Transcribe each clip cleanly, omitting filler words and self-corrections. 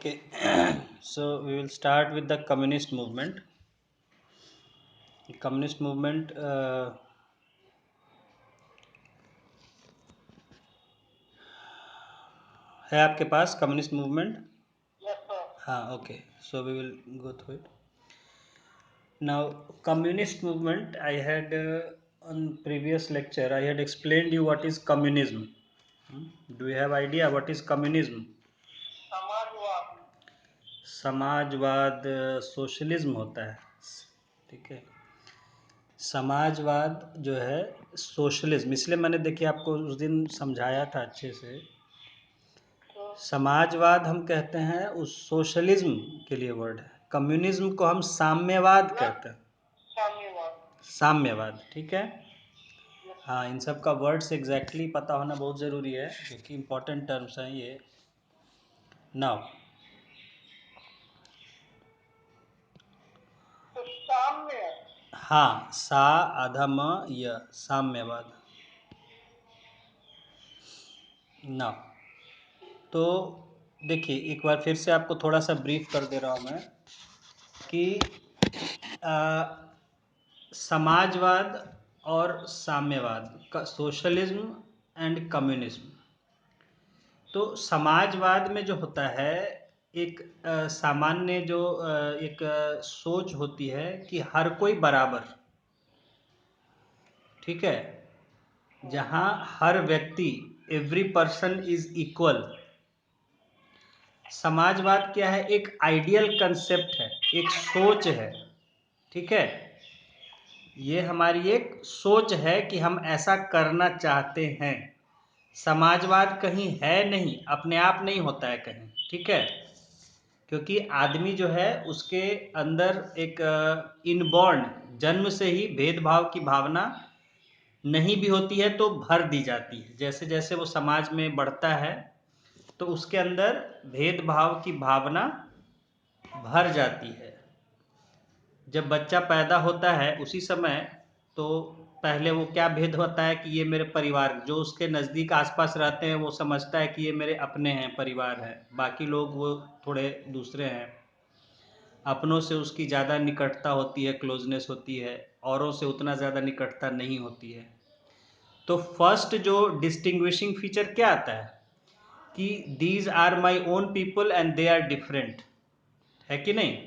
Okay, so we will start with the communist movement. Communist movement है आपके पास communist movement? हाँ, okay. So we will go through it. Now, communist movement. I had on previous lecture. I had explained you what is communism. Do you have idea what is communism? समाजवाद socialism होता है, ठीक है। समाजवाद जो है socialism, इसलिए मैंने देखिए आपको उस दिन समझाया था अच्छे से। समाजवाद हम कहते हैं उस सोशलिज्म के लिए वर्ड है। कम्युनिज्म को हम साम्यवाद कहते हैं, साम्यवाद, ठीक है। हाँ, इन सब का वर्ड्स एग्जैक्टली पता होना बहुत ज़रूरी है क्योंकि इम्पोर्टेंट टर्म्स हैं ये। नाउ हाँ, सा आधा म य, साम्यवाद। नाउ तो देखिए एक बार फिर से आपको थोड़ा सा ब्रीफ कर दे रहा हूँ मैं कि समाजवाद और साम्यवाद का, सोशलिज्म एंड कम्युनिज्म। तो समाजवाद में जो होता है एक सामान्य जो एक सोच होती है कि हर कोई बराबर, ठीक है, जहाँ हर व्यक्ति, एवरी पर्सन इज इक्वल। समाजवाद क्या है? एक आइडियल कंसेप्ट है, एक सोच है, ठीक है। ये हमारी एक सोच है कि हम ऐसा करना चाहते हैं। समाजवाद कहीं है नहीं, अपने आप नहीं होता है कहीं, ठीक है। क्योंकि आदमी जो है उसके अंदर एक इनबॉर्न, जन्म से ही भेदभाव की भावना नहीं भी होती है तो भर दी जाती है। जैसे जैसे वो समाज में बढ़ता है तो उसके अंदर भेदभाव की भावना भर जाती है। जब बच्चा पैदा होता है उसी समय तो पहले वो क्या भेद होता है कि ये मेरे परिवार, जो उसके नज़दीक आसपास रहते हैं वो समझता है कि ये मेरे अपने हैं, परिवार है। बाकी लोग वो थोड़े दूसरे हैं। अपनों से उसकी ज़्यादा निकटता होती है, क्लोजनेस होती है, औरों से उतना ज़्यादा निकटता नहीं होती है। तो फर्स्ट जो डिस्टिंग्विशिंग फीचर क्या आता है कि these are my own people and they are different, है कि नहीं।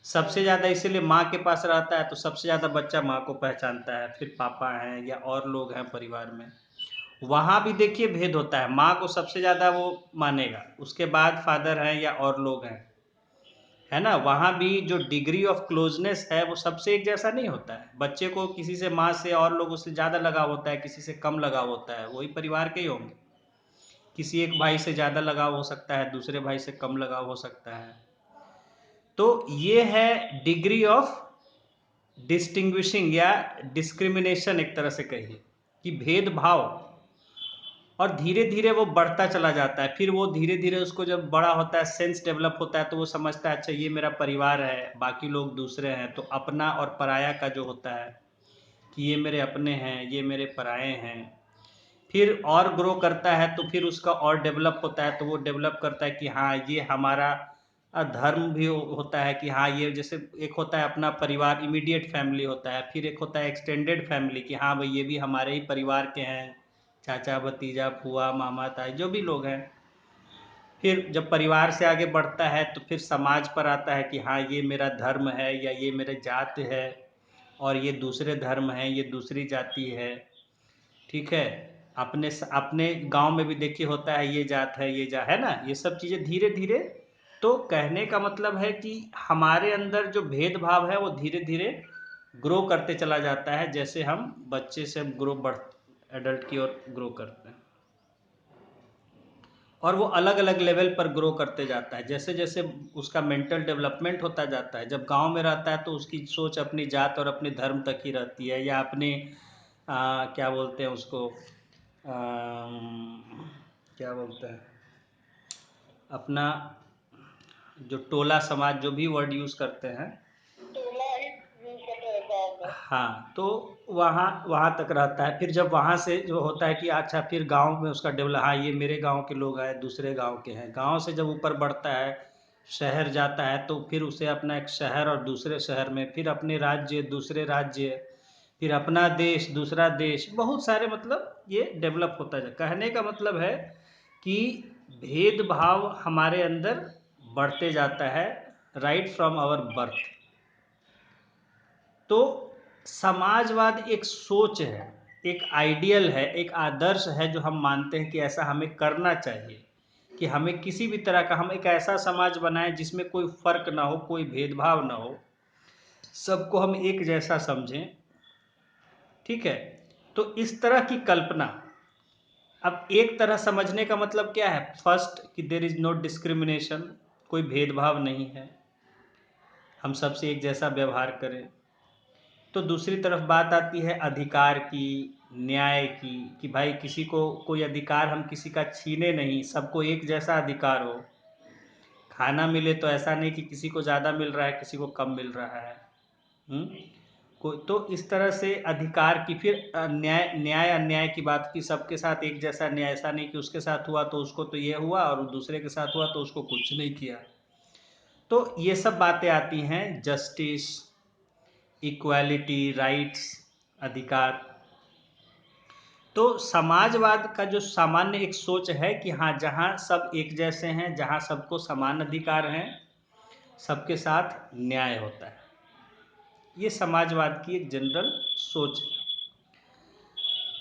सबसे ज़्यादा इसीलिए माँ के पास रहता है तो सबसे ज़्यादा बच्चा माँ को पहचानता है, फिर पापा हैं या और लोग हैं परिवार में। वहाँ भी देखिए भेद होता है, माँ को सबसे ज़्यादा वो मानेगा, उसके बाद फादर हैं या और लोग हैं, है ना। वहाँ भी जो डिग्री ऑफ क्लोजनेस है वो सबसे एक जैसा नहीं होता है। बच्चे को किसी से, माँ से और लोगों से ज़्यादा लगाव होता है, किसी से कम लगाव होता है, वही परिवार के ही होंगे। किसी एक भाई से ज़्यादा लगाव हो सकता है, दूसरे भाई से कम लगाव हो सकता है। तो ये है डिग्री ऑफ डिस्टिंग्विशिंग या डिस्क्रिमिनेशन, एक तरह से कहिए कि भेदभाव। और धीरे धीरे वो बढ़ता चला जाता है। फिर वो धीरे धीरे उसको जब बड़ा होता है, सेंस डेवलप होता है, तो वो समझता है अच्छा ये मेरा परिवार है, बाकी लोग दूसरे हैं। तो अपना और पराया का जो होता है कि ये मेरे अपने हैं, ये मेरे पराये हैं। फिर और ग्रो करता है तो फिर उसका और डेवलप होता है, तो वो डेवलप करता है कि हाँ ये हमारा धर्म भी होता है कि हाँ ये, जैसे एक होता है अपना परिवार, इमीडिएट फैमिली होता है, फिर एक होता है एक्सटेंडेड फैमिली कि हाँ भाई ये भी हमारे ही परिवार के हैं, चाचा भतीजा फूआ मामा ताई जो भी लोग हैं। फिर जब परिवार से आगे बढ़ता है तो फिर समाज पर आता है कि हाँ ये मेरा धर्म है या ये मेरे जात है, और ये दूसरे धर्म है, ये दूसरी जाति है, ठीक है। अपने गांव में भी देखिए होता है ये जात है, ये है ना, ये सब चीज़ें धीरे धीरे। तो कहने का मतलब है कि हमारे अंदर जो भेदभाव है वो धीरे धीरे ग्रो करते चला जाता है, जैसे हम बच्चे से ग्रो बढ़ एडल्ट की ओर ग्रो करते हैं। और वो अलग अलग लेवल पर ग्रो करते जाता है जैसे जैसे उसका मेंटल डेवलपमेंट होता जाता है। जब गांव में रहता है तो उसकी सोच अपनी जात और अपने धर्म तक ही रहती है, या अपने क्या बोलते हैं उसको, क्या बोलते हैं, अपना जो टोला समाज, जो भी वर्ड यूज़ करते हैं, हाँ, तो वहाँ वहाँ तक रहता है। फिर जब वहाँ से जो होता है कि अच्छा फिर गांव में उसका डेवलप, हाँ ये मेरे गांव के लोग हैं, दूसरे गांव के हैं। गांव से जब ऊपर बढ़ता है शहर जाता है तो फिर उसे अपना एक शहर और दूसरे शहर में, फिर अपने राज्य दूसरे राज्य, फिर अपना देश दूसरा देश, बहुत सारे मतलब ये डेवलप होता है। कहने का मतलब है कि भेदभाव हमारे अंदर बढ़ते जाता है राइट फ्रॉम आवर बर्थ। तो समाजवाद एक सोच है, एक आइडियल है, एक आदर्श है जो हम मानते हैं कि ऐसा हमें करना चाहिए, कि हमें किसी भी तरह का, हम एक ऐसा समाज बनाएं जिसमें कोई फर्क ना हो, कोई भेदभाव ना हो, सबको हम एक जैसा समझें। ठीक है, तो इस तरह की कल्पना। अब एक तरह समझने का मतलब क्या है? फर्स्ट, कि देर इज नो डिस्क्रिमिनेशन, कोई भेदभाव नहीं है, हम सबसे एक जैसा व्यवहार करें। तो दूसरी तरफ बात आती है अधिकार की, न्याय की, कि भाई किसी को कोई अधिकार हम किसी का छीने नहीं, सबको एक जैसा अधिकार हो। खाना मिले तो ऐसा नहीं कि किसी को ज़्यादा मिल रहा है किसी को कम मिल रहा है। कोई तो इस तरह से अधिकार की। फिर न्याय, न्याय अन्याय की बात की, सबके साथ एक जैसा न्याय, ऐसा नहीं कि उसके साथ हुआ तो उसको तो ये हुआ और दूसरे के साथ हुआ तो उसको कुछ नहीं किया। तो ये सब बातें आती हैं, जस्टिस, इक्वालिटी, राइट्स, अधिकार। तो समाजवाद का जो सामान्य एक सोच है कि हाँ, जहाँ सब एक जैसे हैं, जहाँ सबको समान अधिकार हैं, सबके साथ न्याय होता है, ये समाजवाद की एक जनरल सोच है।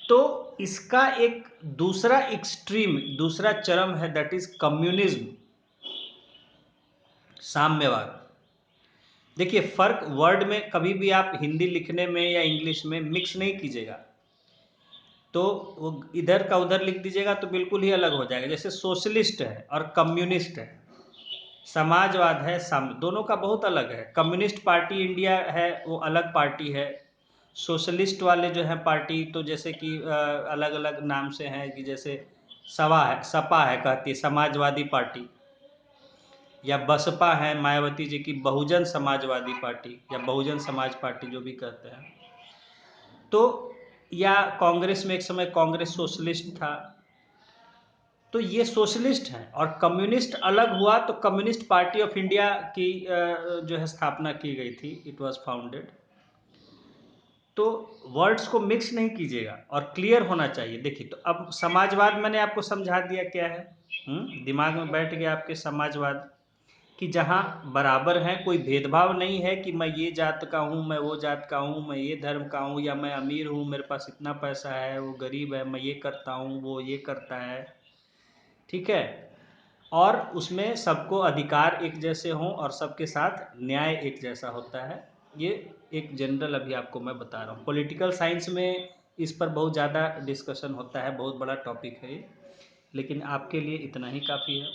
तो इसका एक दूसरा एक्सट्रीम, दूसरा चरम है, दैट इज कम्युनिज्म, साम्यवाद। देखिए, फर्क वर्ड में कभी भी आप हिंदी लिखने में या इंग्लिश में मिक्स नहीं कीजिएगा, तो वो इधर का उधर लिख दीजिएगा तो बिल्कुल ही अलग हो जाएगा। जैसे सोशलिस्ट है और कम्युनिस्ट है, समाजवाद है, दोनों का बहुत अलग है। कम्युनिस्ट पार्टी इंडिया है, वो अलग पार्टी है। सोशलिस्ट वाले जो है पार्टी, तो जैसे कि अलग अलग नाम से हैं, कि जैसे सवा है, सपा है कहती है समाजवादी पार्टी, या बसपा है मायावती जी की बहुजन समाजवादी पार्टी, या बहुजन समाज पार्टी जो भी कहते हैं। तो या कांग्रेस में एक समय कांग्रेस सोशलिस्ट था। तो ये सोशलिस्ट हैं, और कम्युनिस्ट अलग हुआ तो कम्युनिस्ट पार्टी ऑफ इंडिया की जो है स्थापना की गई थी, इट वाज फाउंडेड। तो वर्ड्स को मिक्स नहीं कीजिएगा और क्लियर होना चाहिए। देखिए, तो अब समाजवाद मैंने आपको समझा दिया क्या है, दिमाग में बैठ गया आपके समाजवाद, कि जहाँ बराबर हैं, कोई भेदभाव नहीं है कि मैं ये जात का हूँ, मैं वो जात का हूँ, मैं ये धर्म का हूँ, या मैं अमीर हूँ मेरे पास इतना पैसा है, वो गरीब है, मैं ये करता हूँ वो ये करता है। ठीक है, और उसमें सबको अधिकार एक जैसे हों और सबके साथ न्याय एक जैसा होता है। ये एक जनरल अभी आपको मैं बता रहा हूँ। पॉलिटिकल साइंस में इस पर बहुत ज़्यादा डिस्कशन होता है, बहुत बड़ा टॉपिक है ये, लेकिन आपके लिए इतना ही काफ़ी है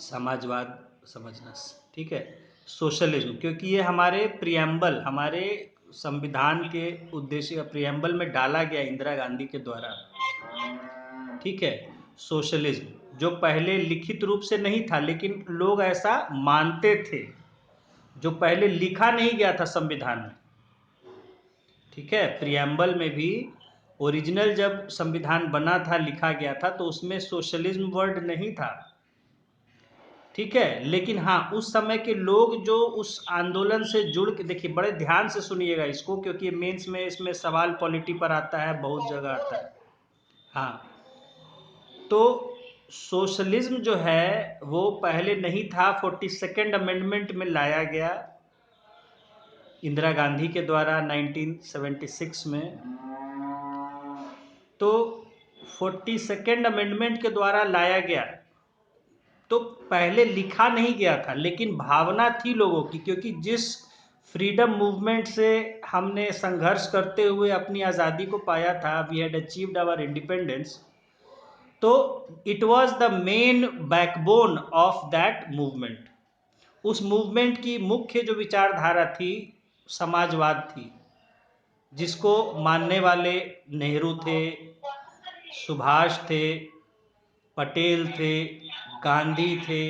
समाजवाद समझना। ठीक है, सोशलिज्म, क्योंकि ये हमारे प्रियम्बल, हमारे संविधान के उद्देश्य प्रियम्बल में डाला गया इंदिरा गांधी के द्वारा। ठीक है, सोशलिज्म जो पहले लिखित रूप से नहीं था लेकिन लोग ऐसा मानते थे, जो पहले लिखा नहीं गया था संविधान में। ठीक है, प्रियम्बल में भी ओरिजिनल जब संविधान बना था, लिखा गया था, तो उसमें सोशलिज्म वर्ड नहीं था। ठीक है, लेकिन हाँ, उस समय के लोग जो उस आंदोलन से जुड़ के, देखिए बड़े ध्यान से सुनिएगा इसको, क्योंकि मेंस में इसमें सवाल पॉलिटी पर आता है, बहुत जगह आता है। हाँ, तो सोशलिज्म जो है वो पहले नहीं था, 42nd अमेंडमेंट में लाया गया इंदिरा गांधी के द्वारा 1976 में। तो 42nd अमेंडमेंट के द्वारा लाया गया, तो पहले लिखा नहीं गया था लेकिन भावना थी लोगों की, क्योंकि जिस फ्रीडम मूवमेंट से हमने संघर्ष करते हुए अपनी आज़ादी को पाया था, we had achieved our independence, तो it was the main backbone of that movement. उस मूवमेंट की मुख्य जो विचारधारा थी, समाजवाद थी, जिसको मानने वाले नेहरू थे, सुभाष थे, पटेल थे, गांधी थे,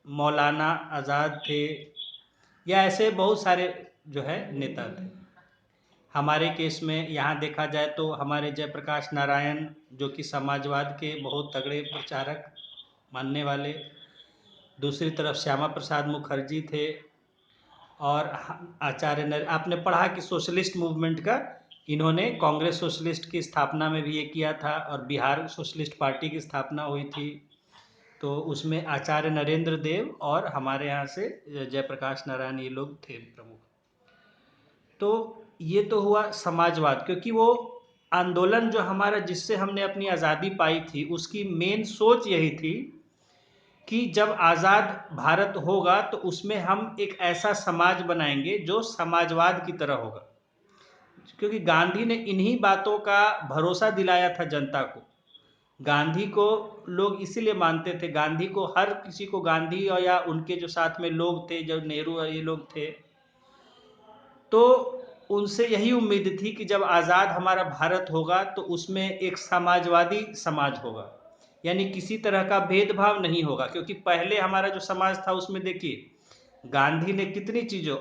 मौलाना आज़ाद थे, या ऐसे बहुत सारे जो है नेता थे। हमारे केस में यहाँ देखा जाए तो हमारे जयप्रकाश नारायण, जो कि समाजवाद के बहुत तगड़े प्रचारक मानने वाले, दूसरी तरफ श्यामा प्रसाद मुखर्जी थे, और आपने पढ़ा कि सोशलिस्ट मूवमेंट का इन्होंने कांग्रेस सोशलिस्ट की स्थापना में भी ये किया था, और बिहार सोशलिस्ट पार्टी की स्थापना हुई थी, तो उसमें आचार्य नरेंद्र देव और हमारे यहाँ से जयप्रकाश नारायण ये लोग थे प्रमुख। तो ये तो हुआ समाजवाद, क्योंकि वो आंदोलन जो हमारा जिससे हमने अपनी आज़ादी पाई थी उसकी मेन सोच यही थी कि जब आज़ाद भारत होगा तो उसमें हम एक ऐसा समाज बनाएंगे जो समाजवाद की तरह होगा, क्योंकि गांधी ने इन्हीं बातों का भरोसा दिलाया था जनता को। गांधी को लोग इसीलिए मानते थे, गांधी को हर किसी को, गांधी और या उनके जो साथ में लोग थे, जो नेहरू और ये लोग थे, तो उनसे यही उम्मीद थी कि जब आज़ाद हमारा भारत होगा तो उसमें एक समाजवादी समाज होगा, यानी किसी तरह का भेदभाव नहीं होगा। क्योंकि पहले हमारा जो समाज था उसमें देखिए गांधी ने कितनी चीज़ों,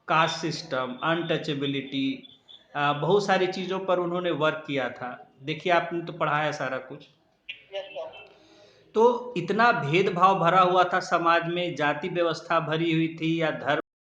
कास्ट सिस्टम, अनटचेबिलिटी, बहुत सारी चीज़ों पर उन्होंने वर्क किया था। देखिए आपने तो पढ़ा है सारा कुछ। तो इतना भेदभाव भरा हुआ था समाज में, जाति व्यवस्था भरी हुई थी, या धर्म